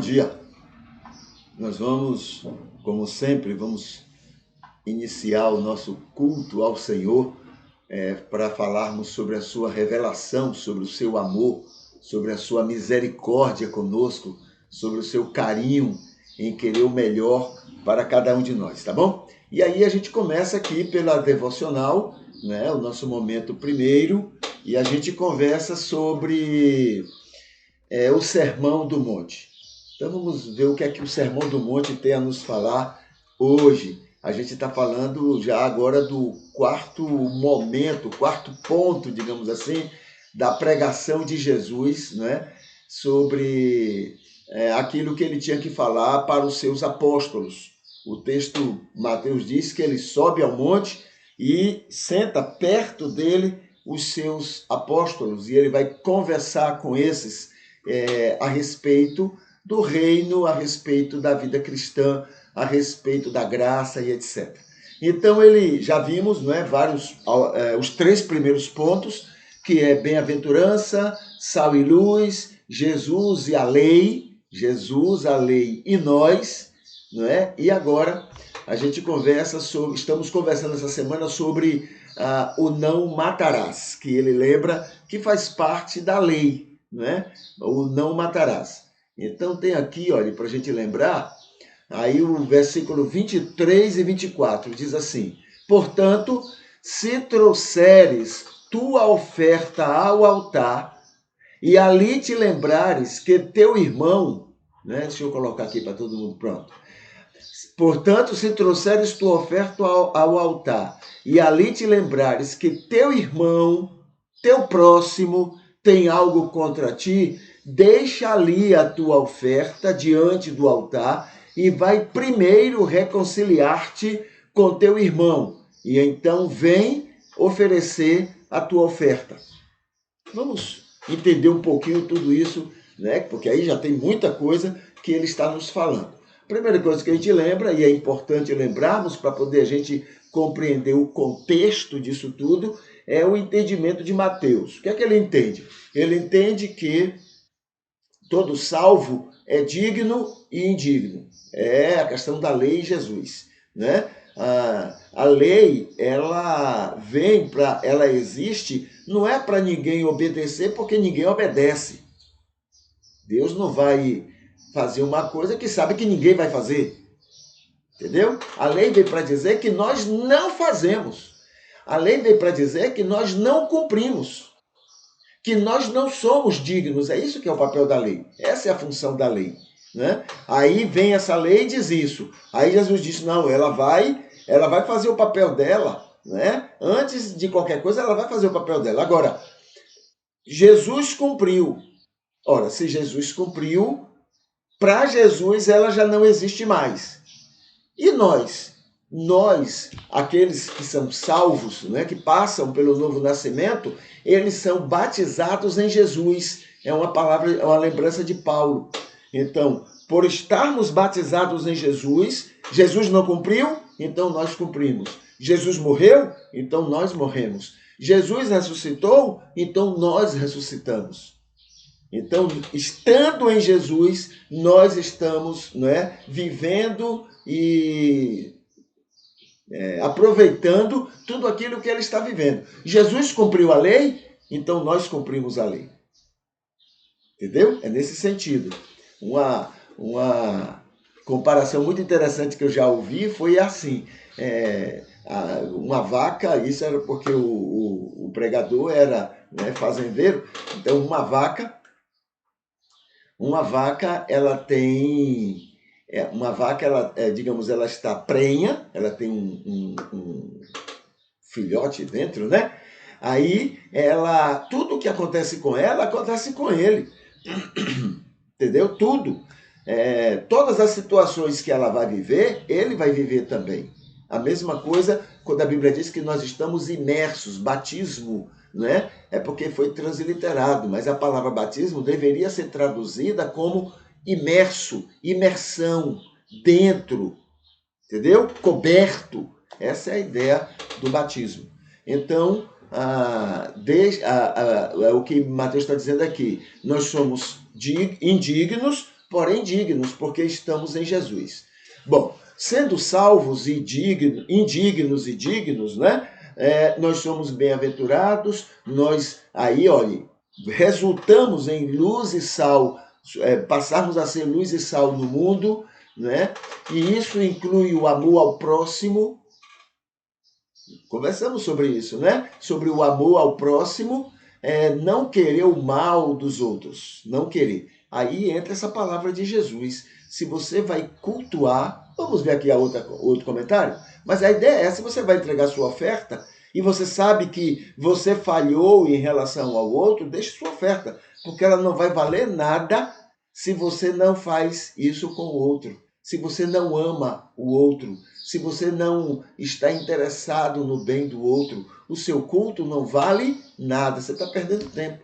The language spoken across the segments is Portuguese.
dia. Nós vamos, como sempre, vamos iniciar o nosso culto ao Senhor para falarmos sobre a sua revelação, sobre o seu amor, sobre a sua misericórdia conosco, sobre o seu carinho em querer o melhor para cada um de nós, tá bom? E aí a gente começa aqui pela devocional, né, o nosso momento primeiro, e a gente conversa sobre o Sermão do Monte. Então vamos ver o que é que o Sermão do Monte tem a nos falar hoje. A gente está falando já agora do quarto momento, quarto ponto, digamos assim, da pregação de Jesus, né? Sobre aquilo que ele tinha que falar para os seus apóstolos. O texto, Mateus diz que ele sobe ao monte e senta perto dele os seus apóstolos, e ele vai conversar com esses a respeito do reino, a respeito da vida cristã, a respeito da graça e etc. Então ele, já vimos, não é, os três primeiros pontos, que é bem-aventurança, sal e luz, Jesus a lei e nós, não é? E agora a gente estamos conversando essa semana sobre o não matarás, que ele lembra que faz parte da lei, não é? O não matarás. Então tem aqui, olha, para a gente lembrar, aí o versículo 23 e 24 diz assim: portanto, se trouxeres tua oferta ao altar e ali te lembrares que teu irmão, né? Deixa eu colocar aqui para todo mundo, pronto. Portanto, se trouxeres tua oferta ao altar e ali te lembrares que teu irmão, teu próximo, tem algo contra ti, deixa ali a tua oferta diante do altar e vai primeiro reconciliar-te com teu irmão, e então vem oferecer a tua oferta. Vamos entender um pouquinho tudo isso, né? Porque aí já tem muita coisa que ele está nos falando. Primeira coisa que a gente lembra, e é importante lembrarmos para poder a gente compreender o contexto disso tudo, é o entendimento de Mateus. O que é que ele entende? Ele entende que todo salvo é digno e indigno. É a questão da lei e Jesus, né? A lei, ela existe, não é para ninguém obedecer, porque ninguém obedece. Deus não vai fazer uma coisa que sabe que ninguém vai fazer. Entendeu? A lei veio para dizer que nós não fazemos. A lei veio para dizer que nós não cumprimos, que nós não somos dignos. É isso que é o papel da lei. Essa é a função da lei, né? Aí vem essa lei e diz isso. Aí Jesus disse, não, ela vai fazer o papel dela, né? Antes de qualquer coisa, ela vai fazer o papel dela. Agora, Jesus cumpriu. Ora, se Jesus cumpriu, para Jesus ela já não existe mais. E nós? Nós, aqueles que são salvos, né, que passam pelo novo nascimento, eles são batizados em Jesus. É uma palavra, é uma lembrança de Paulo. Então, por estarmos batizados em Jesus, Jesus não cumpriu, então nós cumprimos. Jesus morreu, então nós morremos. Jesus ressuscitou, então nós ressuscitamos. Então, estando em Jesus, nós estamos, né, vivendo e aproveitando tudo aquilo que ele está vivendo. Jesus cumpriu a lei, então nós cumprimos a lei. Entendeu? É nesse sentido. Uma comparação muito interessante que eu já ouvi foi assim: uma vaca, isso era porque o pregador era, né, fazendeiro, então uma vaca, ela tem... digamos, ela está prenha, ela tem um filhote dentro, né? Aí, tudo que acontece com ela, acontece com ele. Entendeu? Tudo. Todas as situações que ela vai viver, ele vai viver também. A mesma coisa quando a Bíblia diz que nós estamos imersos, batismo, né? É porque foi transliterado, mas a palavra batismo deveria ser traduzida como imerso, imersão, dentro, entendeu? Coberto. Essa é a ideia do batismo. Então, o que Mateus está dizendo aqui, nós somos indignos, porém dignos, porque estamos em Jesus. Bom, sendo salvos e indignos e dignos, né? Nós somos bem-aventurados, nós aí, olha, resultamos em luz e sal, passarmos a ser luz e sal no mundo, né? E isso inclui o amor ao próximo. Conversamos sobre isso, né? Sobre o amor ao próximo, não querer o mal dos outros, não querer. Aí entra essa palavra de Jesus. Se você vai cultuar, vamos ver aqui outro comentário, mas a ideia é, se você vai entregar sua oferta e você sabe que você falhou em relação ao outro, deixe sua oferta, porque ela não vai valer nada se você não faz isso com o outro, se você não ama o outro, se você não está interessado no bem do outro, o seu culto não vale nada, você está perdendo tempo.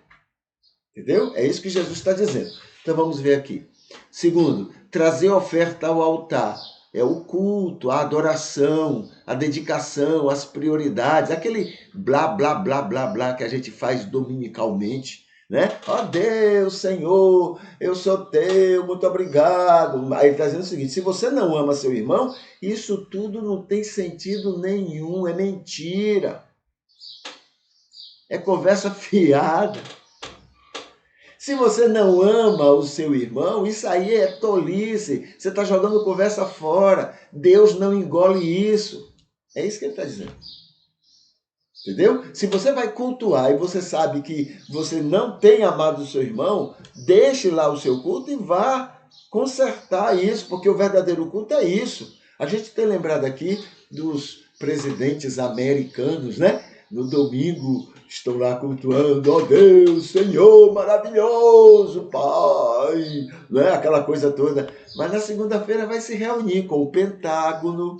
Entendeu? É isso que Jesus está dizendo. Então vamos ver aqui. Segundo, trazer oferta ao altar. É o culto, a adoração, a dedicação, as prioridades, aquele blá, blá, blá, blá, blá que a gente faz dominicalmente, né? Ó Deus, Senhor, eu sou teu, muito obrigado. Aí ele está dizendo o seguinte, se você não ama seu irmão, isso tudo não tem sentido nenhum, é mentira. É conversa fiada. Se você não ama o seu irmão, isso aí é tolice. Você está jogando conversa fora. Deus não engole isso. É isso que ele está dizendo. Entendeu? Se você vai cultuar e você sabe que você não tem amado o seu irmão, deixe lá o seu culto e vá consertar isso, porque o verdadeiro culto é isso. A gente tem lembrado aqui dos presidentes americanos, né? No domingo estão lá cultuando, ó Deus, Senhor maravilhoso, Pai, né? Aquela coisa toda. Mas na segunda-feira vai se reunir com o Pentágono,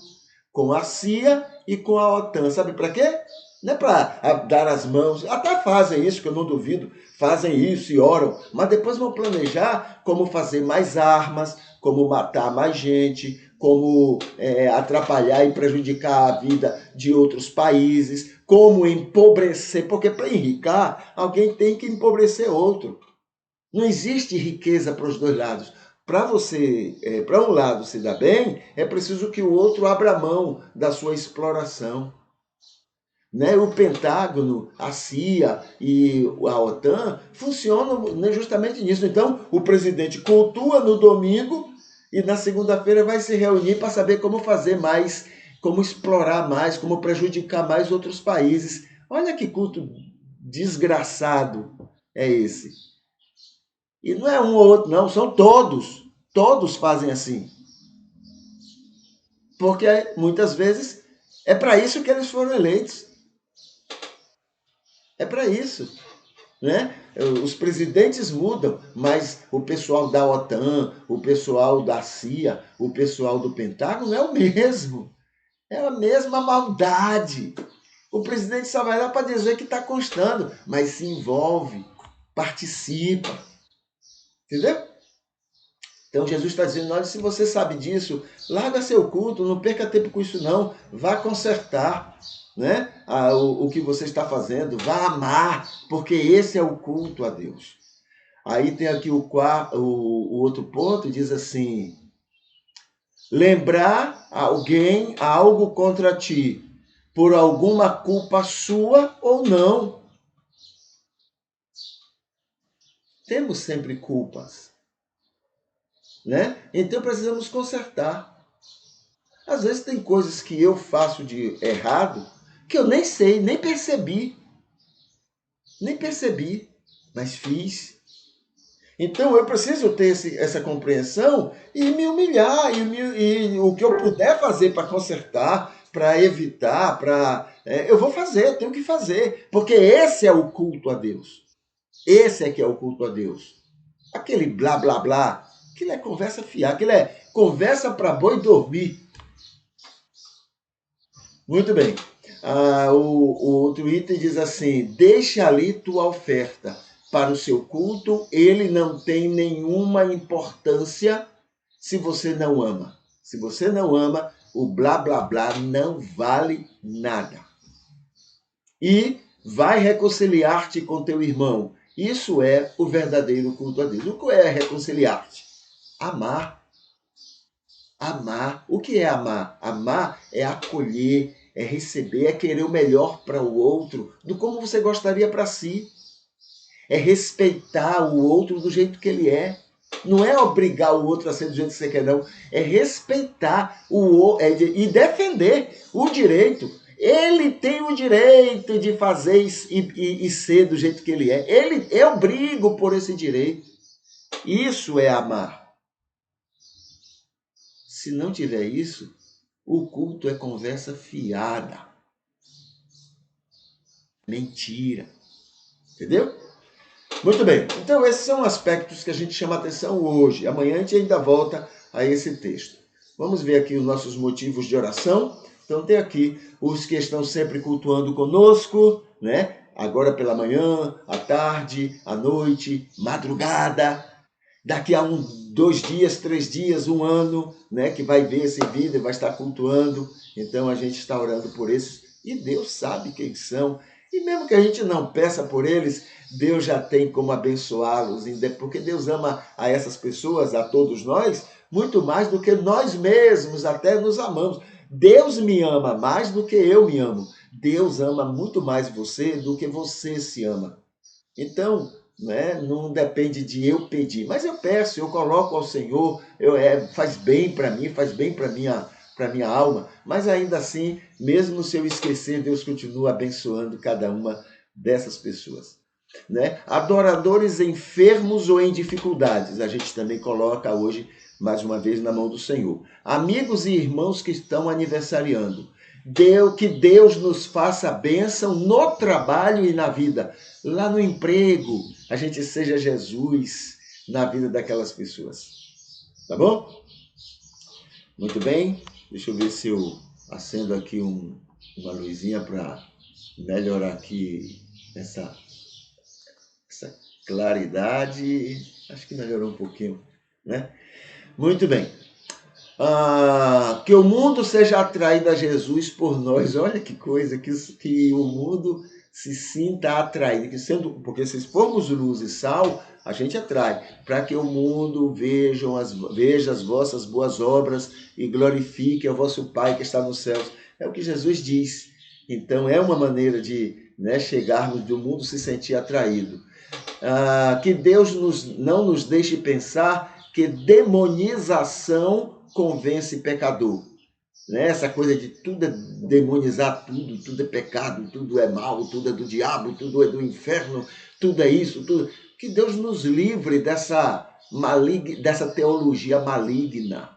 com a CIA e com a OTAN. Sabe para quê? Não é para dar as mãos, até fazem isso, que eu não duvido, fazem isso e oram, mas depois vão planejar como fazer mais armas, como matar mais gente, como atrapalhar e prejudicar a vida de outros países, como empobrecer, porque para enricar, alguém tem que empobrecer outro. Não existe riqueza para os dois lados. Para você, para um lado se dar bem, é preciso que o outro abra mão da sua exploração. Né? O Pentágono, a CIA e a OTAN funcionam justamente nisso. Então, o presidente cultua no domingo e na segunda-feira vai se reunir para saber como fazer mais, como explorar mais, como prejudicar mais outros países. Olha que culto desgraçado é esse. E não é um ou outro, não, são todos. Todos fazem assim. Porque muitas vezes é para isso que eles foram eleitos. É para isso. Né? Os presidentes mudam, mas o pessoal da OTAN, o pessoal da CIA, o pessoal do Pentágono é o mesmo. É a mesma maldade. O presidente só vai lá para dizer que está constando, mas se envolve, participa. Entendeu? Então Jesus está dizendo, olha, se você sabe disso, larga seu culto, não perca tempo com isso não, vá consertar, né? O que você está fazendo, vá amar, porque esse é o culto a Deus. Aí tem aqui o outro ponto, diz assim, lembrar alguém algo contra ti, por alguma culpa sua ou não. Temos sempre culpas, né? Então precisamos consertar. Às vezes tem coisas que eu faço de errado que eu nem sei, nem percebi. Nem percebi, mas fiz. Então eu preciso ter essa compreensão e me humilhar. E o que eu puder fazer para consertar, para evitar, eu vou fazer, eu tenho que fazer. Porque esse é o culto a Deus. Esse é que é o culto a Deus. Aquele blá, blá, blá, aquilo é conversa fiada, aquilo é conversa para boi dormir. Muito bem. O outro item diz assim, deixa ali tua oferta para o seu culto, ele não tem nenhuma importância se você não ama. Se você não ama, o blá, blá, blá não vale nada. E vai reconciliar-te com teu irmão. Isso é o verdadeiro culto a Deus. O que é reconciliar-te? Amar. Amar. O que é amar? Amar é acolher, é receber, é querer o melhor para o outro, do como você gostaria para si. É respeitar o outro do jeito que ele é. Não é obrigar o outro a ser do jeito que você quer, não. É respeitar e defender o direito. Ele tem o direito de fazer e ser do jeito que ele é. Eu brigo por esse direito. Isso é amar. Se não tiver isso, o culto é conversa fiada. Mentira. Entendeu? Muito bem. Então, esses são aspectos que a gente chama atenção hoje. Amanhã a gente ainda volta a esse texto. Vamos ver aqui os nossos motivos de oração. Então, tem aqui os que estão sempre cultuando conosco, né? Agora pela manhã, à tarde, à noite, madrugada. Daqui a 2 dias, 3 dias, 1 ano, né? Que vai ver esse vídeo e vai estar cultuando. Então, a gente está orando por esses. E Deus sabe quem são. E mesmo que a gente não peça por eles, Deus já tem como abençoá-los, porque Deus ama a essas pessoas, a todos nós, muito mais do que nós mesmos até nos amamos. Deus me ama mais do que eu me amo. Deus ama muito mais você do que você se ama. Então, né, não depende de eu pedir, mas eu peço, eu coloco ao Senhor, faz bem para mim, faz bem para minha alma, mas ainda assim, mesmo se eu esquecer, Deus continua abençoando cada uma dessas pessoas. Né? Adoradores enfermos ou em dificuldades, a gente também coloca hoje, mais uma vez, na mão do Senhor. Amigos e irmãos que estão aniversariando. Que Deus nos faça bênção no trabalho e na vida. Lá no emprego, a gente seja Jesus na vida daquelas pessoas. Tá bom? Muito bem. Deixa eu ver se eu acendo aqui uma luzinha para melhorar aqui essa claridade. Acho que melhorou um pouquinho, né? Muito bem. Que o mundo seja atraído a Jesus por nós. Olha que coisa, que o mundo se sinta atraído. Porque se formos luz e sal, a gente atrai. Para que o mundo veja as vossas boas obras e glorifique ao vosso Pai que está nos céus. É o que Jesus diz. Então é uma maneira de, né, chegarmos do mundo se sentir atraído. Que Deus não nos deixe pensar que demonização convence pecador. Né? Essa coisa de tudo é demonizar tudo é pecado, tudo é mal, tudo é do diabo, tudo é do inferno, tudo é isso, tudo. Que Deus nos livre dessa teologia maligna.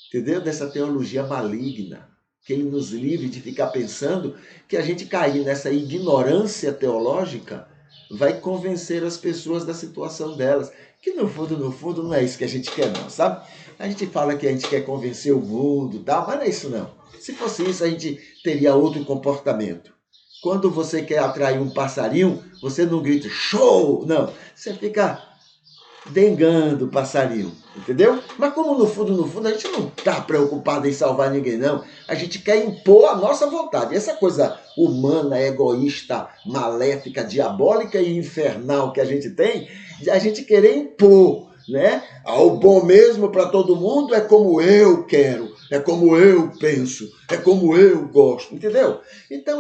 Entendeu? Dessa teologia maligna. Que ele nos livre de ficar pensando que a gente cair nessa ignorância teológica vai convencer as pessoas da situação delas. Que no fundo, não é isso que a gente quer não, sabe? A gente fala que a gente quer convencer o mundo e tal, mas não é isso não. Se fosse isso, a gente teria outro comportamento. Quando você quer atrair um passarinho, você não grita show, não. Você fica dengando o passarinho, entendeu? Mas como no fundo, a gente não está preocupado em salvar ninguém, não. A gente quer impor a nossa vontade. Essa coisa humana, egoísta, maléfica, diabólica e infernal que a gente tem, a gente querer impor, né? O bom mesmo para todo mundo é como eu quero, é como eu penso, é como eu gosto, entendeu? Então,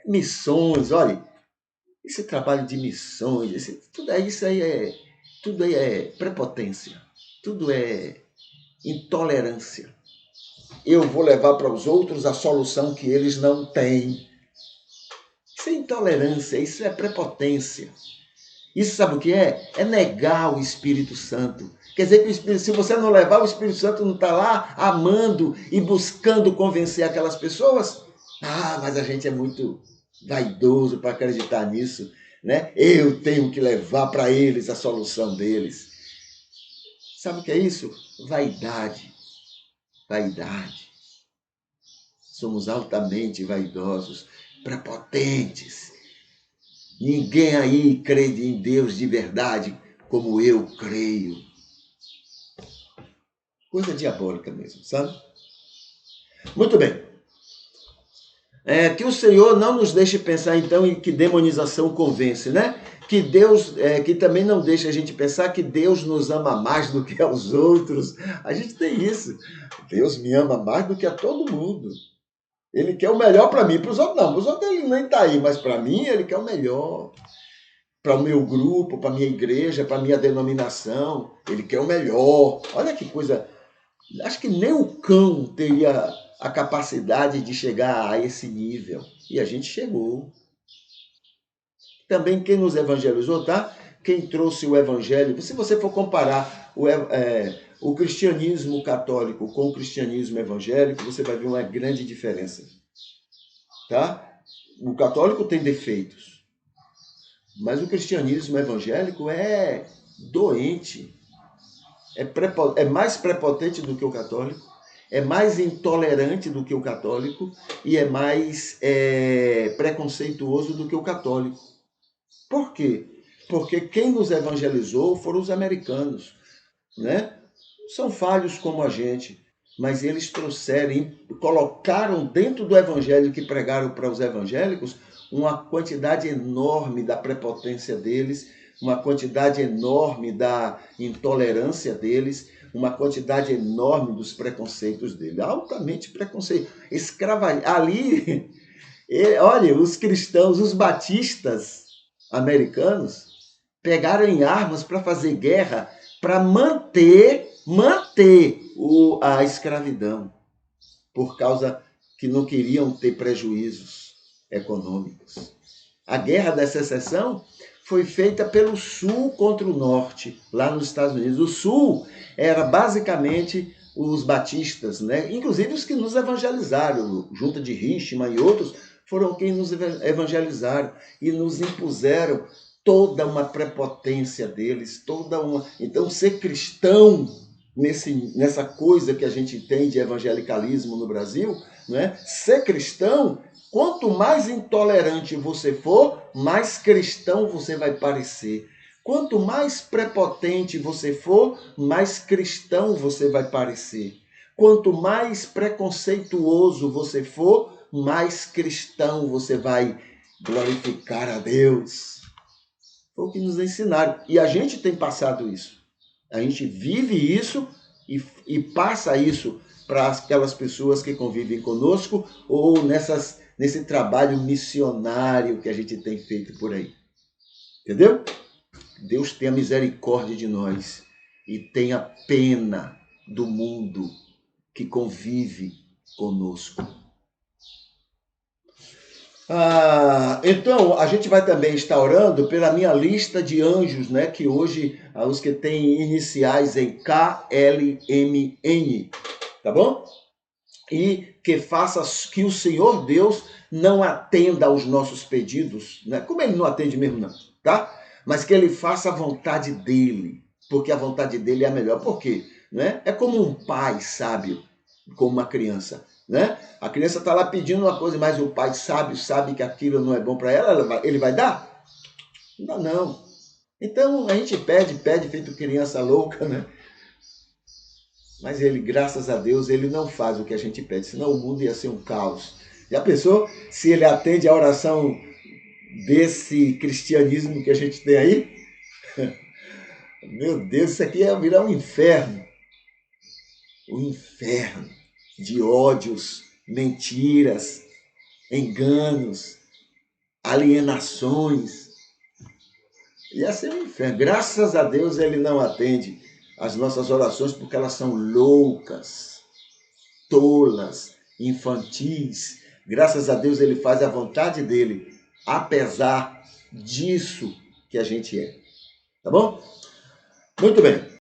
missões, olha, esse trabalho de missões, tudo isso aí é prepotência, tudo é intolerância. Eu vou levar para os outros a solução que eles não têm. Isso é intolerância, isso é prepotência. Isso sabe o que é? É negar o Espírito Santo. Quer dizer que se você não levar, o Espírito Santo não está lá amando e buscando convencer aquelas pessoas? Mas a gente é muito vaidoso para acreditar nisso, né? Eu tenho que levar para eles a solução deles. Sabe o que é isso? Vaidade. Vaidade. Somos altamente vaidosos, prepotentes. Ninguém aí crê em Deus de verdade como eu creio. Coisa diabólica mesmo, sabe? Muito bem. Que o Senhor não nos deixe pensar, então, em que demonização convence, né? Que Deus, que também não deixa a gente pensar que Deus nos ama mais do que aos outros. A gente tem isso. Deus me ama mais do que a todo mundo. Ele quer o melhor para mim, para os outros não. Para os outros ele nem está aí, mas para mim ele quer o melhor. Para o meu grupo, para a minha igreja, para a minha denominação. Ele quer o melhor. Olha que coisa. Acho que nem o cão teria a capacidade de chegar a esse nível. E a gente chegou. Também quem nos evangelizou, tá? Quem trouxe o evangelho. Se você for comparar o cristianismo católico com o cristianismo evangélico, você vai ver uma grande diferença. Tá? O católico tem defeitos, mas o cristianismo evangélico é doente. É mais prepotente do que o católico, é mais intolerante do que o católico e é mais preconceituoso do que o católico. Por quê? Porque quem nos evangelizou foram os americanos, né? São falhos como a gente, mas eles trouxeram, colocaram dentro do evangelho que pregaram para os evangélicos uma quantidade enorme da prepotência deles, uma quantidade enorme da intolerância deles, uma quantidade enorme dos preconceitos deles, altamente preconceito. Ali, olha, os cristãos, os batistas americanos pegaram em armas para fazer guerra, para manter a escravidão, por causa que não queriam ter prejuízos econômicos. A guerra da secessão foi feita pelo Sul contra o Norte, lá nos Estados Unidos. O Sul era basicamente os batistas, né? Inclusive os que nos evangelizaram, Junta de Richmond e outros, foram quem nos evangelizaram e nos impuseram toda uma prepotência deles, Então, ser cristão nessa coisa que a gente tem de evangelicalismo no Brasil, né? Ser cristão, quanto mais intolerante você for, mais cristão você vai parecer. Quanto mais prepotente você for, mais cristão você vai parecer. Quanto mais preconceituoso você for, mais cristão você vai glorificar a Deus. Foi o que nos ensinaram. E a gente tem passado isso. A gente vive isso e passa isso para aquelas pessoas que convivem conosco ou nesse trabalho missionário que a gente tem feito por aí. Entendeu? Deus tenha misericórdia de nós e tenha pena do mundo que convive conosco. Então, a gente vai também estar orando pela minha lista de anjos, né? Que hoje, os que têm iniciais em KLMN, tá bom? E que faça que o Senhor Deus não atenda aos nossos pedidos, né? Como ele não atende mesmo, não, tá? Mas que ele faça a vontade dele, porque a vontade dele é a melhor. Por quê? Né? É como um pai sábio, como uma criança. Né? A criança está lá pedindo uma coisa, mas o pai sábio sabe que aquilo não é bom para ela, ele vai dar? Não dá, não. Então a gente pede feito criança louca, né? Mas ele, graças a Deus, ele não faz o que a gente pede, senão o mundo ia ser um caos. Já pensou se ele atende a oração desse cristianismo que a gente tem aí? Meu Deus, isso aqui ia virar um inferno. Um inferno de ódios, mentiras, enganos, alienações. Ia ser um inferno. Graças a Deus ele não atende as nossas orações porque elas são loucas, tolas, infantis. Graças a Deus ele faz a vontade dele, apesar disso que a gente é. Tá bom? Muito bem.